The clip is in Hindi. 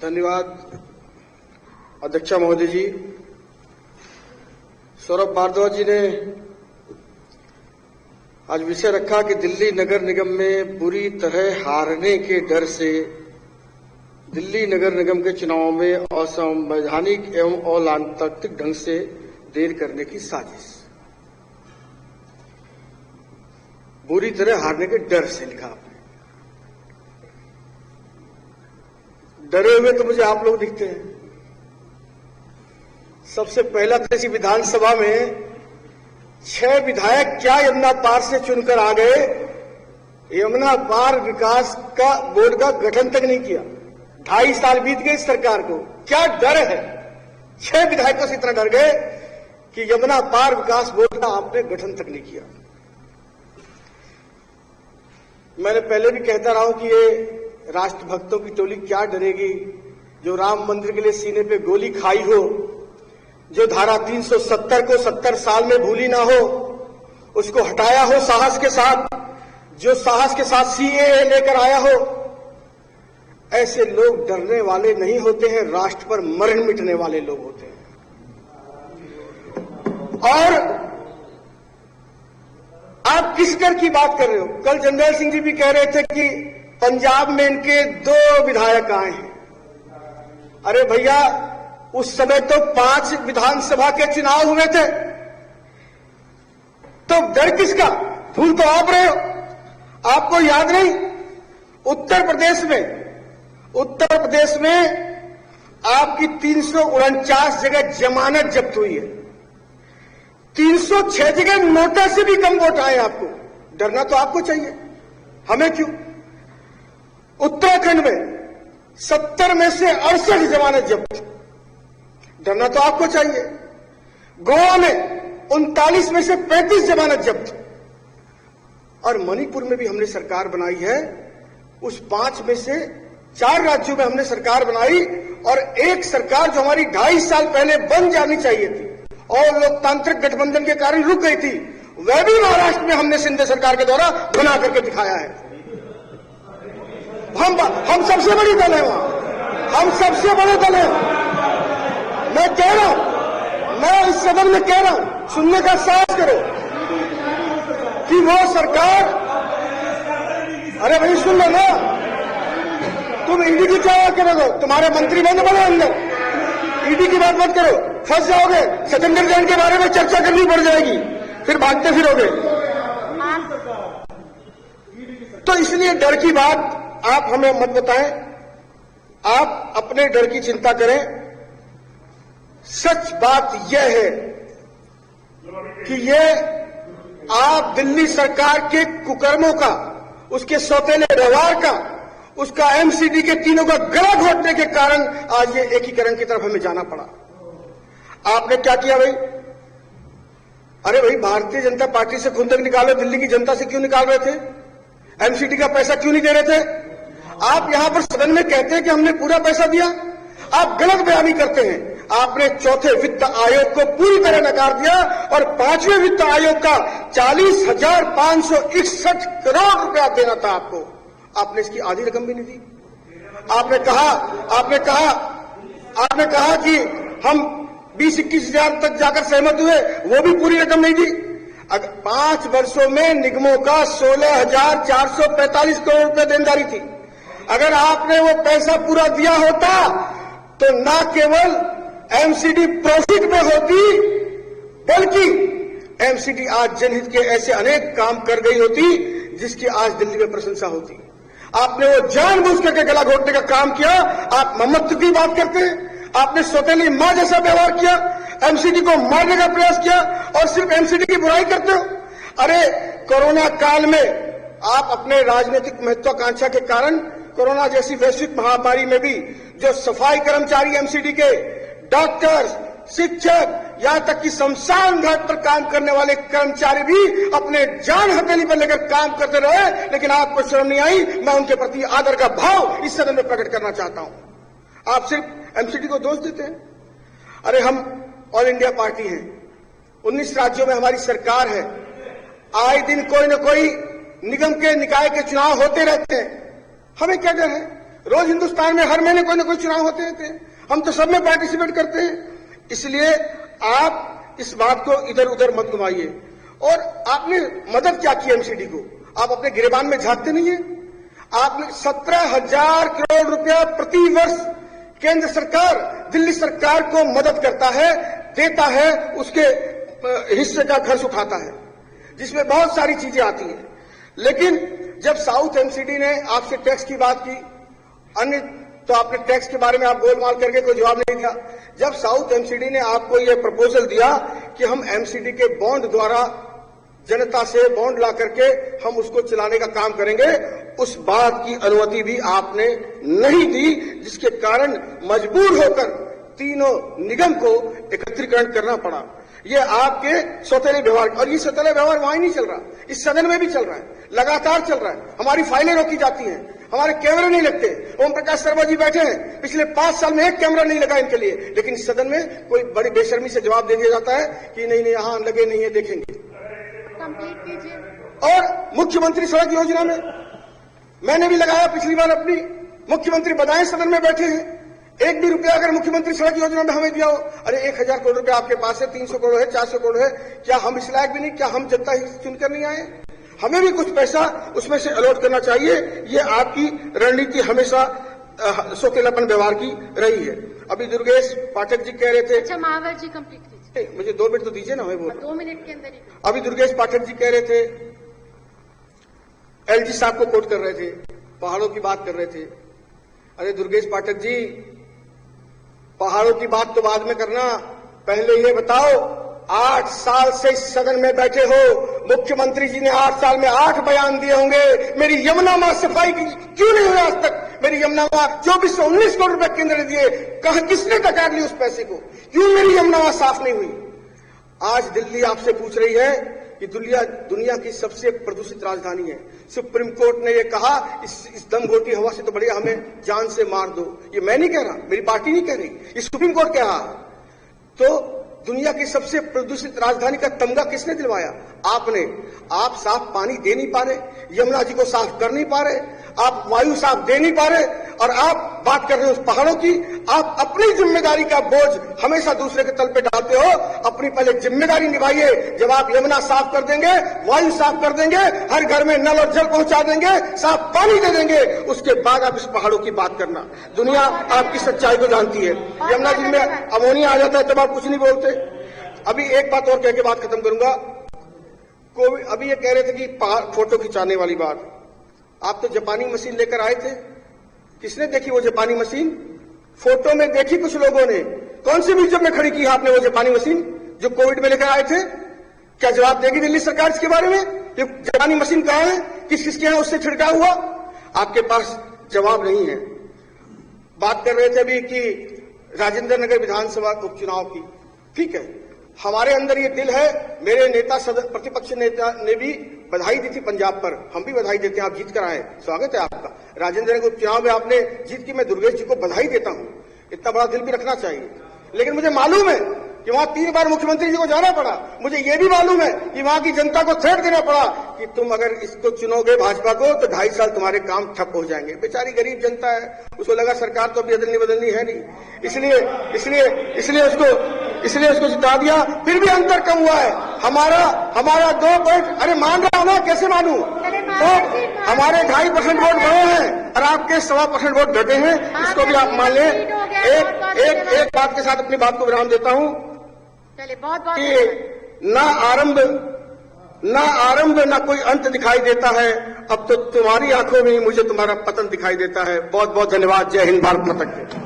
धन्यवाद अध्यक्षा महोदय जी। सौरभ भारद्वाज जी ने आज विषय रखा कि दिल्ली नगर निगम में बुरी तरह हारने के डर से दिल्ली नगर निगम के चुनाव में असंवैधानिक एवं अलोकतांत्रिक ढंग से देर करने की साजिश। बुरी तरह हारने के डर से लिखा आपने। डरे हुए तो मुझे आप लोग दिखते हैं। सबसे पहला तो इसी विधानसभा में 6 विधायक क्या यमुना पार से चुनकर आ गए, यमुना पार विकास का बोर्ड का गठन तक नहीं किया। 2.5 साल बीत गए इस सरकार को। क्या डर है? 6 विधायकों से इतना डर गए कि यमुना पार विकास बोर्ड का आपने गठन तक नहीं किया। मैंने पहले भी कहता रहा हूं कि ये राष्ट्रभक्तों की टोली क्या डरेगी, जो राम मंदिर के लिए सीने पे गोली खाई हो, जो धारा 370 को 70 साल में भूली ना हो, उसको हटाया हो साहस के साथ, जो साहस के साथ सीएए लेकर आया हो। ऐसे लोग डरने वाले नहीं होते हैं, राष्ट्र पर मरण मिटने वाले लोग होते हैं। और आप किस डर की बात कर रहे हो? कल जर्नैल सिंह जी भी कह रहे थे कि पंजाब में इनके 2 विधायक आए हैं। अरे भैया, उस समय तो 5 विधानसभा के चुनाव हुए थे, तो डर किसका? भूल तो आप रहे हो। आपको याद नहीं? उत्तर प्रदेश में आपकी 349 जगह जमानत जब्त हुई है। 306 जगह नोटा से भी कम वोट आए आपको। डरना तो आपको चाहिए, हमें क्यों? उत्तराखंड में 70 में से 68 जमानत जब्त। डरना तो आपको चाहिए। गोवा में 39 में से 35 जमानत जब्त। और मणिपुर में भी हमने सरकार बनाई है। उस 5 में से 4 राज्यों में हमने सरकार बनाई, और एक सरकार जो हमारी 2.5 साल पहले बन जानी चाहिए थी और लोकतांत्रिक गठबंधन के कारण रुक गई थी, वह भी महाराष्ट्र में हमने शिंदे सरकार के द्वारा बना करके दिखाया है। हम सबसे बड़ी दल है वहां, हम सबसे बड़े दल है। मैं कह रहा हूं, मैं इस सदन में कह रहा हूं, सुनने का साहस करो कि वो सरकार, अरे भाई सुन लो ना, तुम ईडी की क्या करोगे? तुम्हारे मंत्री बंद बने अंदर, ईडी की बात मत करो, फंस जाओगे। सतेंद्र जैन के बारे में चर्चा करनी पड़ जाएगी, फिर भागते फिरोगे। तो इसलिए डर की बात आप हमें मत बताएं, आप अपने डर की चिंता करें। सच बात यह है कि ये आप दिल्ली सरकार के कुकर्मों का, उसके सौतेले व्यवहार का, उसका एमसीडी के तीनों का गला घोटने के कारण आज ये एकीकरण की तरफ हमें जाना पड़ा। आपने क्या किया भाई? अरे भाई, भारतीय जनता पार्टी से खुंदक निकालो, दिल्ली की जनता से क्यों निकाल रहे थे? एमसीडी का पैसा क्यों नहीं दे रहे थे? आप यहां पर सदन में कहते हैं कि हमने पूरा पैसा दिया, आप गलत बयानी करते हैं। आपने 4थे वित्त आयोग को पूरी तरह नकार दिया, और 5वें वित्त आयोग का 40,561 करोड़ रुपया देना था आपको, आपने इसकी आधी रकम भी नहीं दी। आपने कहा कि हम 20-21 हजार तक जाकर सहमत हुए, वो भी पूरी रकम नहीं दी। अगर 5 वर्षों में निगमों का 16,445 करोड़ रुपया देनदारी थी। अगर आपने वो पैसा पूरा दिया होता तो न केवल एमसीडी प्रॉफिट में होती, बल्कि एमसीडी आज जनहित के ऐसे अनेक काम कर गई होती जिसकी आज दिल्ली में प्रशंसा होती। आपने वो जानबूझ करके गला घोटने का काम किया। आप ममत्व की बात करते हैं, आपने सौतेली मां जैसा व्यवहार किया, एमसीडी को मारने का प्रयास किया, और सिर्फ एमसीडी की बुराई करते हो। अरे कोरोना काल में आप अपने राजनीतिक महत्वाकांक्षा के कारण कोरोना जैसी वैश्विक महामारी में भी जो सफाई कर्मचारी एमसीडी के, डॉक्टर्स, शिक्षक, यहां तक कि शमशान घाट पर काम करने वाले कर्मचारी भी अपने जान हथेली पर लेकर काम करते रहे, लेकिन आपको शर्म नहीं आई। मैं उनके प्रति आदर का भाव इस सदन में प्रकट करना चाहता हूं। आप सिर्फ एमसीडी को दोष देते हैं। अरे हम ऑल इंडिया पार्टी हैं, 19 राज्यों में हमारी सरकार है। आए दिन कोई न कोई निगम के, निकाय के चुनाव होते रहते हैं। हमें क्या डर है? रोज हिंदुस्तान में हर महीने कोई ना कोई चुनाव होते रहते हैं, हम तो सब में पार्टिसिपेट करते हैं। इसलिए आप इस बात को इधर उधर मत घुमाइए। और आपने मदद क्या की एमसीडी को? आप अपने गिरेबान में झांकते नहीं है। आपने 17,000 करोड़ रुपया प्रति वर्ष केंद्र सरकार दिल्ली सरकार को मदद करता है, देता है, उसके हिस्से का खर्च उठाता है, जिसमें बहुत सारी चीजें आती हैं। लेकिन जब साउथ एमसीडी ने आपसे टैक्स की बात की, अन्य तो आपने टैक्स के बारे में आप गोलमाल करके कोई जवाब नहीं दिया। जब साउथ एमसीडी ने आपको यह प्रपोजल दिया कि हम एमसीडी के बॉन्ड द्वारा जनता से बॉन्ड ला करके हम उसको चलाने का काम करेंगे, उस बात की अनुमति भी आपने नहीं दी, जिसके कारण मजबूर होकर तीनों निगम को एकत्रीकरण करना पड़ा। ये आपके सौतेले व्यवहार, और ये सौतेले व्यवहार वहां ही नहीं चल रहा, इस सदन में भी चल रहा है, लगातार चल रहा है। हमारी फाइलें रोकी जाती हैं, हमारे कैमरे नहीं लगते। ओम प्रकाश शर्मा जी बैठे हैं, पिछले 5 साल में एक कैमरा नहीं लगा इनके लिए, लेकिन इस सदन में कोई बड़ी बेशर्मी से जवाब दे दिया जाता है कि नहीं नहीं यहां लगे नहीं है, देखेंगे। कंप्लीट कीजिए। और मुख्यमंत्री सड़क योजना में मैंने भी लगाया पिछली बार अपनी, मुख्यमंत्री बधाएं सदन में बैठे हैं, एक भी रुपया अगर मुख्यमंत्री सड़क योजना में हमें दिया हो, अरे 1,000 करोड़ रुपया आपके पास है, 300 करोड़ है, 400 करोड़ है, क्या हम इस लायक भी नहीं? क्या हम जनता ही चुनकर नहीं आए? हमें भी कुछ पैसा उसमें से अलॉट करना चाहिए। ये आपकी रणनीति हमेशा सोतेलापन व्यवहार की रही है। अभी दुर्गेश पाठक जी कह रहे थे। अच्छा महावर जी कंप्लीट कीजिए। मुझे 2 मिनट तो दीजिए ना, मैं बोल। 2 मिनट के अंदर ही। अभी दुर्गेश पाठक जी कह रहे थे, एलजी साहब को कोट कर रहे थे, पहाड़ों की बात कर रहे थे। अरे दुर्गेश पाठक जी, पहाड़ों की बात तो बाद में करना, पहले ये बताओ 8 साल से इस सदन में बैठे हो, मुख्यमंत्री जी ने 8 साल में 8 बयान दिए होंगे, मेरी यमुना मां सफाई की क्यों नहीं हुई आज तक? मेरी यमुना मां 2419 करोड़ रुपए केंद्र ने दिए, कहा किसने टकार ली उस पैसे को? क्यों मेरी यमुना मां साफ नहीं हुई? आज दिल्ली आपसे पूछ रही है कि दुनिया की सबसे प्रदूषित राजधानी है। सुप्रीम कोर्ट ने यह कहा इस दमघोटी हवा से तो बढ़िया हमें जान से मार दो। ये मैं नहीं कह रहा, मेरी पार्टी नहीं कह रही, ये सुप्रीम कोर्ट कह रहा। तो दुनिया की सबसे प्रदूषित राजधानी का तमगा किसने दिलवाया? आपने। आप साफ पानी दे नहीं पा रहे, यमुना जी को साफ कर नहीं पा रहे, आप वायु साफ दे नहीं पा रहे, और आप बात कर रहे हो उस पहाड़ों की। आप अपनी जिम्मेदारी का बोझ हमेशा दूसरे के तल पे डालते हो। अपनी पहले जिम्मेदारी निभाइए। जब आप यमुना साफ कर देंगे, वायु साफ कर देंगे, हर घर में नल और जल पहुंचा देंगे, साफ पानी दे देंगे, उसके बाद आप इस पहाड़ों की बात करना। दुनिया आपकी सच्चाई को जानती है। यमुना जी में अमोनिया आ जाता है तब आप कुछ नहीं बोलते। अभी एक बात और कह के बात खत्म करूंगा। कोविड, अभी ये कह रहे थे कि फोटो खिंचाने वाली बात, आप तो जापानी मशीन लेकर आए थे, किसने देखी वो जापानी मशीन? फोटो में देखी कुछ लोगों ने। कौन से म्यूजियम में खड़ी की आपने वो जापानी मशीन जो कोविड में लेकर आए थे? क्या जवाब देगी दिल्ली सरकार इसके बारे में? ये जापानी मशीन कहां है, किस किसके यहां उससे छिड़काव हुआ? आपके पास जवाब नहीं है। बात कर रहे थे अभी कि राजेंद्र नगर विधानसभा उपचुनाव की, ठीक है, हमारे अंदर ये दिल है। मेरे नेता प्रतिपक्ष नेता ने भी बधाई दी थी पंजाब पर, हम भी बधाई देते हैं, आप जीत कर आए, स्वागत है आपका। राजेंद्र नगर उपचुनाव में आपने जीत की, मैं दुर्गेश जी को बधाई देता हूं। इतना बड़ा दिल भी रखना चाहिए। लेकिन मुझे मालूम है कि वहां 3 बार मुख्यमंत्री जी को जाना पड़ा। मुझे यह भी मालूम है कि वहां की जनता को थ्रेट देना पड़ा कि तुम अगर इसको चुनोगे भाजपा को तो 2.5 साल तुम्हारे काम ठप हो जाएंगे। बेचारी गरीब जनता है, उसको लगा सरकार तो अभी बदलनी है नहीं, इसलिए उसको जिता दिया। फिर भी अंतर कम हुआ है। हमारा 2 पॉइंट, अरे मान रहा हूं ना, कैसे मानूं? तो हमारे 2.5% वोट बढ़े हैं और आपके 1.25% वोट घटे हैं, इसको भी आप मान लें। एक बात के साथ अपनी बात को विराम देता हूं कि ना आरंभ ना कोई अंत दिखाई देता है। अब तो तुम्हारी आंखों में ही मुझे तुम्हारा पतन दिखाई देता है। बहुत बहुत धन्यवाद। जय हिंद, भारत माता की।